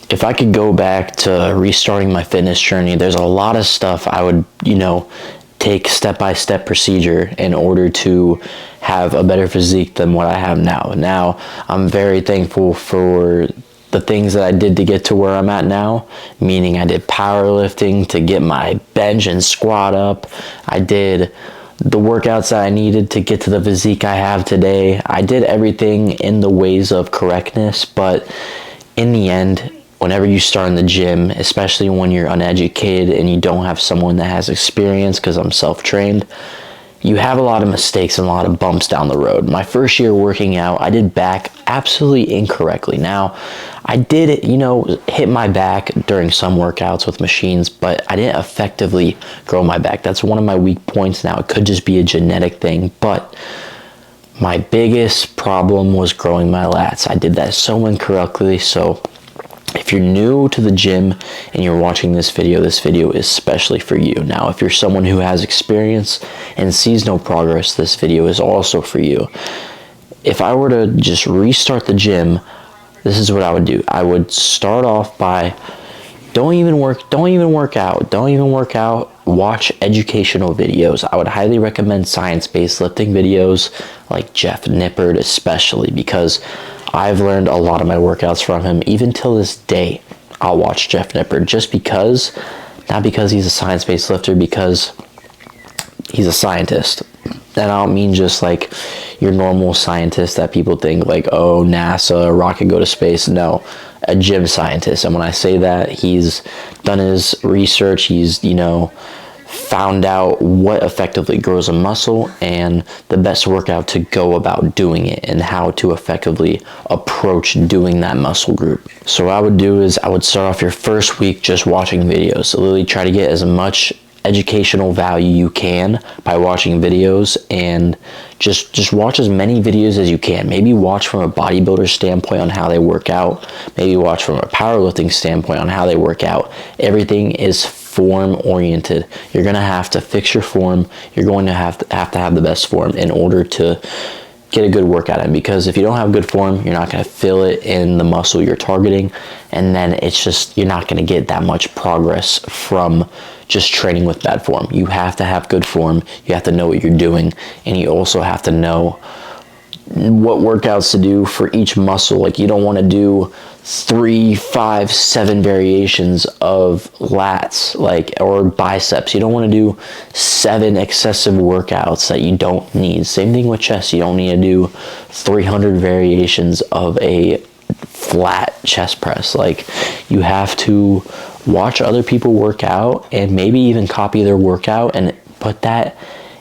if I could go back to restarting my fitness journey, there's a lot of stuff I would, take step-by-step procedure in order to have a better physique than what I have now. Now, I'm very thankful for the things that I did to get to where I'm at now, meaning I did powerlifting to get my bench and squat up. I did the workouts that I needed to get to the physique I have today. I did everything in the ways of correctness, but in the end, whenever you start in the gym, especially when you're uneducated and you don't have someone that has experience, because I'm self-trained, you have a lot of mistakes and a lot of bumps down the road. My first year working out, I did back absolutely incorrectly. Now, I did, hit my back during some workouts with machines, but I didn't effectively grow my back. That's one of my weak points now. It could just be a genetic thing, but my biggest problem was growing my lats. I did that so incorrectly. So if you're new to the gym and you're watching this video is especially for you. Now, if you're someone who has experience and sees no progress, this video is also for you. If I were to just restart the gym, this is what I would do. I would start off by don't even work out, watch educational videos. I would highly recommend science-based lifting videos like Jeff Nippard, especially because I've learned a lot of my workouts from him. Even till this day, I'll watch Jeff Nippard just because, not because he's a science-based lifter, because he's a scientist. And I don't mean just like your normal scientist that people think like, oh, NASA, rocket go to space. No, a gym scientist. And when I say that, he's done his research. He's, found out what effectively grows a muscle and the best workout to go about doing it and how to effectively approach doing that muscle group. So what I would do is I would start off your first week just watching videos. So literally try to get as much educational value you can by watching videos, and just watch as many videos as you can. Maybe watch from a bodybuilder standpoint on how they work out. Maybe watch from a powerlifting standpoint on how they work out. Everything is form oriented. You're going to have to fix your form. You're going to have the best form in order to get a good workout in, because if you don't have good form, you're not going to feel it in the muscle you're targeting, and then it's just, you're not going to get that much progress from just training with bad form. You have to have good form. You have to know what you're doing, and you also have to know what workouts to do for each muscle. Like, you don't want to do 3, 5, 7 variations of lats, or biceps. You don't want to do 7 excessive workouts that you don't need. Same thing with chest. You don't need to do 300 variations of a flat chest press. Like, you have to watch other people work out and maybe even copy their workout and put that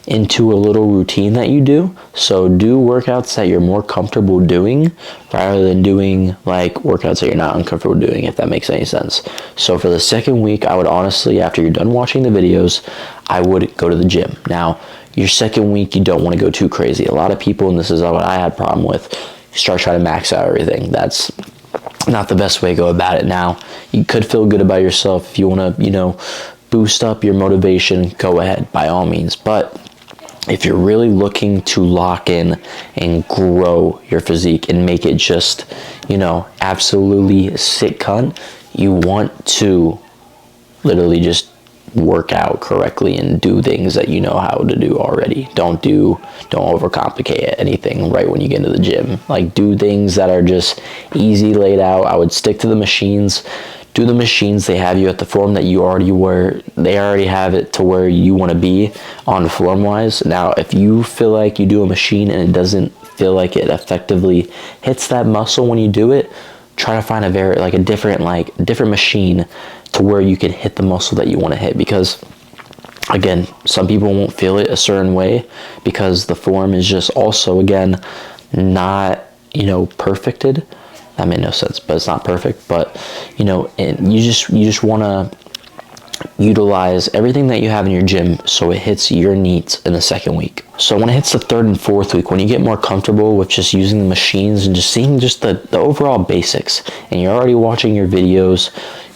into a little routine that you do. So do workouts that you're more comfortable doing rather than doing like workouts that you're not uncomfortable doing, if that makes any sense. So for the second week, I would honestly, after you're done watching the videos, I would go to the gym. Now, your second week, you don't want to go too crazy. A lot of people, and this is what I had a problem with, start trying to max out everything. That's not the best way to go about it. Now, you could feel good about yourself. If you want to, boost up your motivation, go ahead, by all means. But if you're really looking to lock in and grow your physique and make it just, absolutely sick cunt, you want to literally just work out correctly and do things that you know how to do already. Don't overcomplicate anything right when you get into the gym. Like, do things that are just easy laid out. I would stick to the machines. Do the machines. They have you at the form that you already were. They already have it to where you want to be on form wise. Now, if you feel like you do a machine and it doesn't feel like it effectively hits that muscle when you do it, try to find a different machine to where you can hit the muscle that you want to hit. Because again, some people won't feel it a certain way because the form is just also, again, not, perfected. That made no sense, but it's not perfect. But, and you just want to utilize everything that you have in your gym so it hits your needs in the second week. So when it hits the third and fourth week, when you get more comfortable with just using the machines and just seeing just the overall basics, and you're already watching your videos,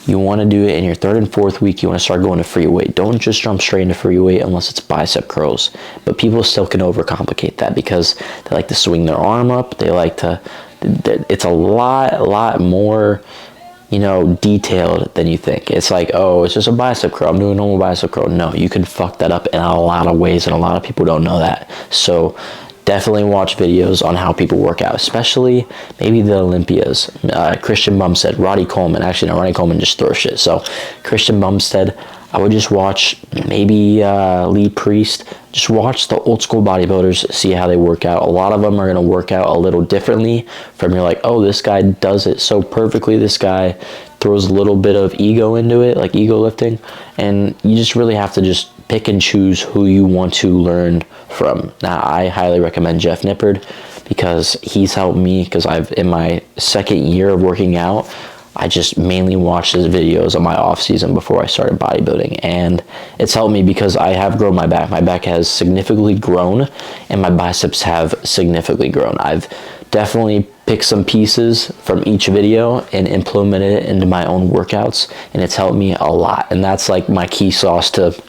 you want to do it in your third and fourth week. You want to start going to free weight. Don't just jump straight into free weight unless it's bicep curls. But people still can overcomplicate that because they like to swing their arm up. They like to, it's a lot more detailed than you think. It's like, oh, it's just a bicep curl. I'm doing a normal bicep curl. No, you can fuck that up in a lot of ways, and a lot of people don't know that. So definitely watch videos on how people work out, especially maybe the Olympias. Christian Bumstead, Roddy Coleman. Actually, no, Roddy Coleman just throws shit. So Christian Bumstead, I would just watch maybe Lee Priest. Just watch the old school bodybuilders, see how they work out. A lot of them are going to work out a little differently from you're like, oh, this guy does it so perfectly. This guy throws a little bit of ego into it, like ego lifting. And you just really have to just pick and choose who you want to learn from. Now, I highly recommend Jeff Nippard because he's helped me, because in my second year of working out, I just mainly watched his videos on my off season before I started bodybuilding, and it's helped me because I have grown my back. My back has significantly grown, and my biceps have significantly grown. I've definitely picked some pieces from each video and implemented it into my own workouts, and it's helped me a lot. And that's like my key sauce to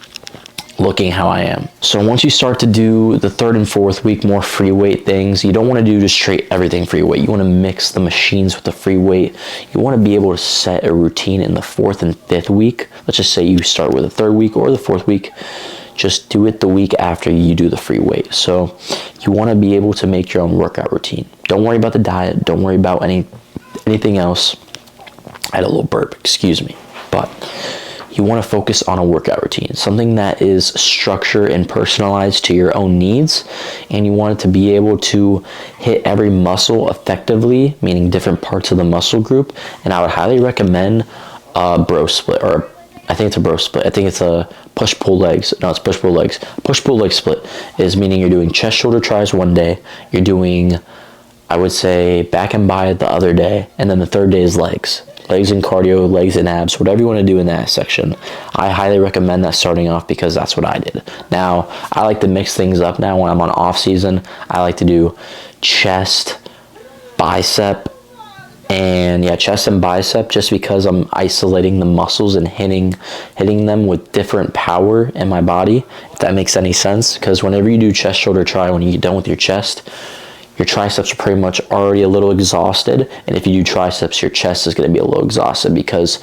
looking how I am. So once you start to do the third and fourth week more free weight things, you don't want to do just straight everything free weight. You want to mix the machines with the free weight. You want to be able to set a routine in the fourth and fifth week. Let's just say you start with the third week or the fourth week. Just do it the week after you do the free weight. So you want to be able to make your own workout routine. Don't worry about the diet. Don't worry about anything else. I had a little burp, excuse me. But you want to focus on a workout routine, something that is structured and personalized to your own needs, and you want it to be able to hit every muscle effectively, meaning different parts of the muscle group. And I would highly recommend a bro split, or I think it's a bro split. I think it's a push-pull legs. No, it's push-pull legs. Push-pull leg split is meaning you're doing chest, shoulder, tries one day. You're doing, I would say, back and bi the other day, and then the third day is legs. Legs and cardio, legs and abs, whatever you want to do in that section. I highly recommend that starting off because that's what I did. Now, I like to mix things up now when I'm on off season. I like to do chest, bicep, and chest and bicep, just because I'm isolating the muscles and hitting them with different power in my body, if that makes any sense. Because whenever you do chest, shoulder, try, when you get done with your chest, your triceps are pretty much already a little exhausted, and if you do triceps, your chest is going to be a little exhausted because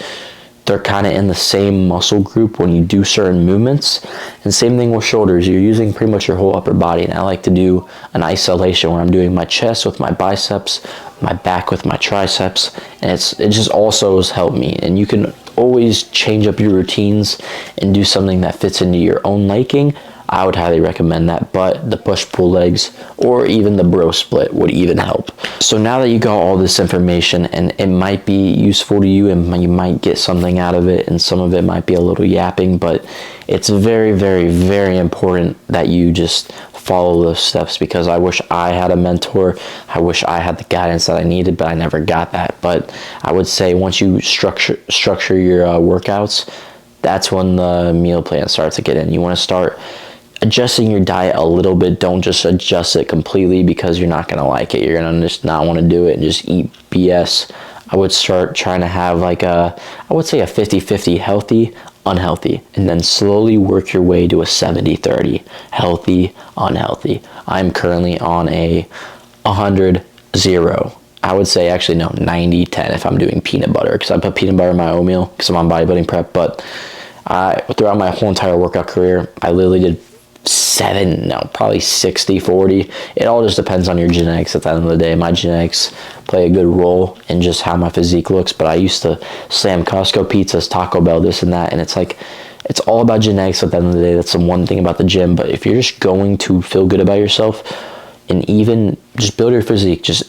they're kind of in the same muscle group when you do certain movements. And same thing with shoulders. You're using pretty much your whole upper body, and I like to do an isolation where I'm doing my chest with my biceps, my back with my triceps, and it just also has helped me. And you can always change up your routines and do something that fits into your own liking. I would highly recommend that, but the push-pull legs or even the bro split would even help. So now that you got all this information, and it might be useful to you and you might get something out of it, and some of it might be a little yapping, but it's very, very, very important that you just follow those steps, because I wish I had a mentor. I wish I had the guidance that I needed, but I never got that. But I would say once you structure your workouts, that's when the meal plan starts to get in. You want to start adjusting your diet a little bit. Don't just adjust it completely, because you're not going to like it. You're going to just not want to do it and just eat BS. I would start trying to have like I would say a 50-50 healthy, unhealthy, and then slowly work your way to a 70-30 healthy, unhealthy. I'm currently on a 100-0. I would say actually no, 90-10 if I'm doing peanut butter, because I put peanut butter in my oatmeal because I'm on bodybuilding prep. But throughout my whole entire workout career, I literally did probably 60-40. It all just depends on your genetics at the end of the day. My genetics play a good role in just how my physique looks, but I used to slam Costco pizzas, Taco Bell, this and that, and it's like, it's all about genetics at the end of the day. That's the one thing about the gym. But if you're just going to feel good about yourself and even just build your physique, just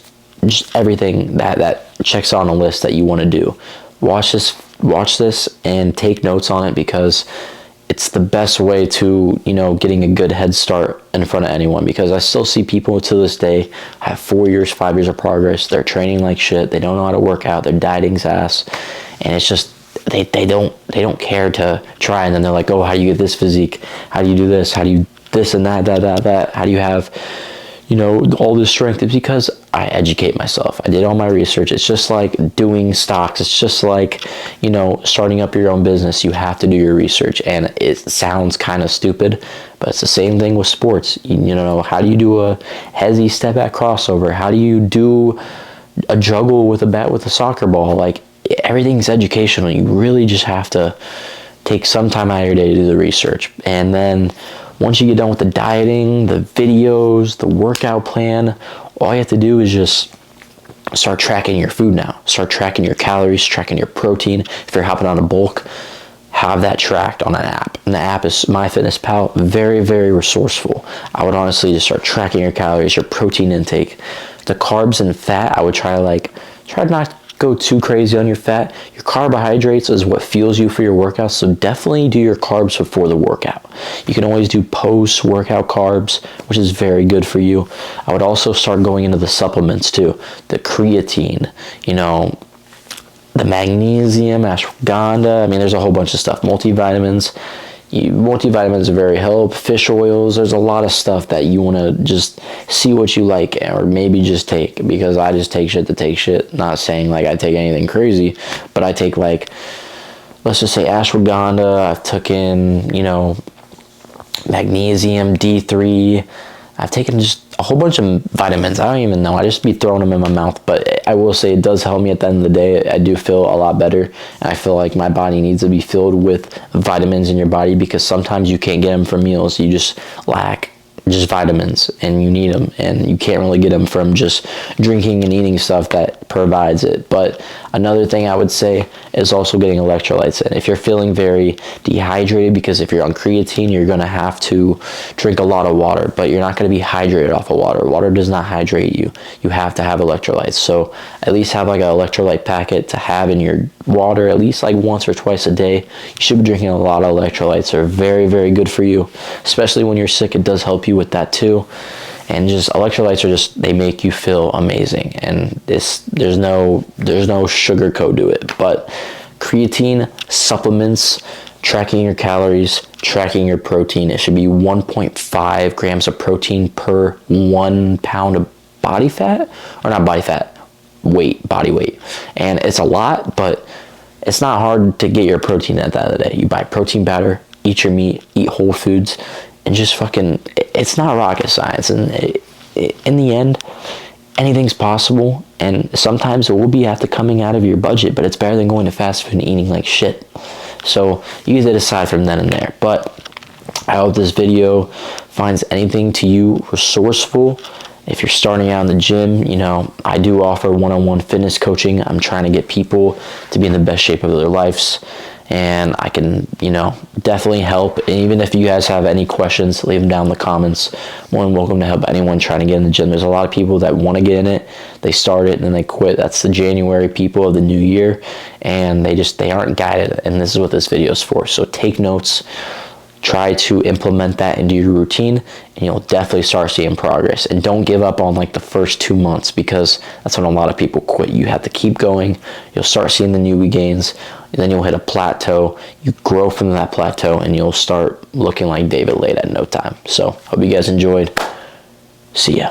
everything that checks on a list that you want to do, watch this and take notes on it, because it's the best way to, getting a good head start in front of anyone. Because I still see people to this day have 4 years, 5 years of progress. They're training like shit. They don't know how to work out. They're dieting's ass. And it's just, they don't care to try. And then they're like, oh, how do you get this physique? How do you do this? How do you this and that? How do you have, all this strength? It's because I educate myself. I did all my research. It's just like doing stocks. It's just like, starting up your own business. You have to do your research, and it sounds kind of stupid, but it's the same thing with sports. How do you do a hezzy step back crossover? How do you do a juggle with a bat with a soccer ball? Like, everything's educational. You really just have to take some time out of your day to do the research. And then once you get done with the dieting, the videos, the workout plan, all you have to do is just start tracking your food now. Start tracking your calories, tracking your protein. If you're hopping on a bulk, have that tracked on an app. And the app is MyFitnessPal. Very, very resourceful. I would honestly just start tracking your calories, your protein intake. The carbs and fat, I would try to not go too crazy on your fat. Your carbohydrates is what fuels you for your workout, so definitely do your carbs before the workout. You can always do post-workout carbs, which is very good for you. I would also start going into the supplements too. The creatine, the magnesium, ashwagandha. I mean, there's a whole bunch of stuff. Multivitamins. Multivitamins are very help. Fish oils. There's a lot of stuff that you want to just see what you like, or maybe just take, because I just take shit to take shit. Not saying like I take anything crazy, but I take, like, let's just say ashwagandha. I've taken, magnesium, D3. I've taken just a whole bunch of vitamins. I don't even know. I just be throwing them in my mouth. But I will say it does help me at the end of the day. I do feel a lot better. And I feel like my body needs to be filled with vitamins in your body, because sometimes you can't get them from meals. You just lack just vitamins, and you need them. And you can't really get them from just drinking and eating stuff that provides it. But another thing I would say is also getting electrolytes in. If you're feeling very dehydrated, because if you're on creatine, you're going to have to drink a lot of water, but you're not going to be hydrated off of water. Water does not hydrate you. You have to have electrolytes. So at least have like an electrolyte packet to have in your water at least like once or twice a day. You should be drinking a lot of electrolytes. They're very, very good for you, especially when you're sick. It does help you with that too. And just electrolytes they make you feel amazing. And there's no sugar coat to it. But creatine, supplements, tracking your calories, tracking your protein. It should be 1.5 grams of protein per 1 pound of body fat, or not body fat, body weight. And it's a lot, but it's not hard to get your protein at the end of the day. You buy protein powder, eat your meat, eat whole foods, and just it's not rocket science. And in the end, anything's possible, and sometimes it will be after coming out of your budget, but it's better than going to fast food and eating like shit. So you get to decide from then and there. But I hope this video finds anything to you resourceful. If you're starting out in the gym, I do offer one-on-one fitness coaching. I'm trying to get people to be in the best shape of their lives. And I can, definitely help. And even if you guys have any questions, leave them down in the comments. More than welcome to help anyone trying to get in the gym. There's a lot of people that want to get in it. They start it and then they quit. That's the January people of the new year. And they aren't guided. And this is what this video is for. So take notes. Try to implement that into your routine, and you'll definitely start seeing progress. And don't give up on like the first 2 months, because that's when a lot of people quit. You have to keep going. You'll start seeing the newbie gains, and then you'll hit a plateau. You grow from that plateau, and you'll start looking like David Late at no time. So hope you guys enjoyed. See ya.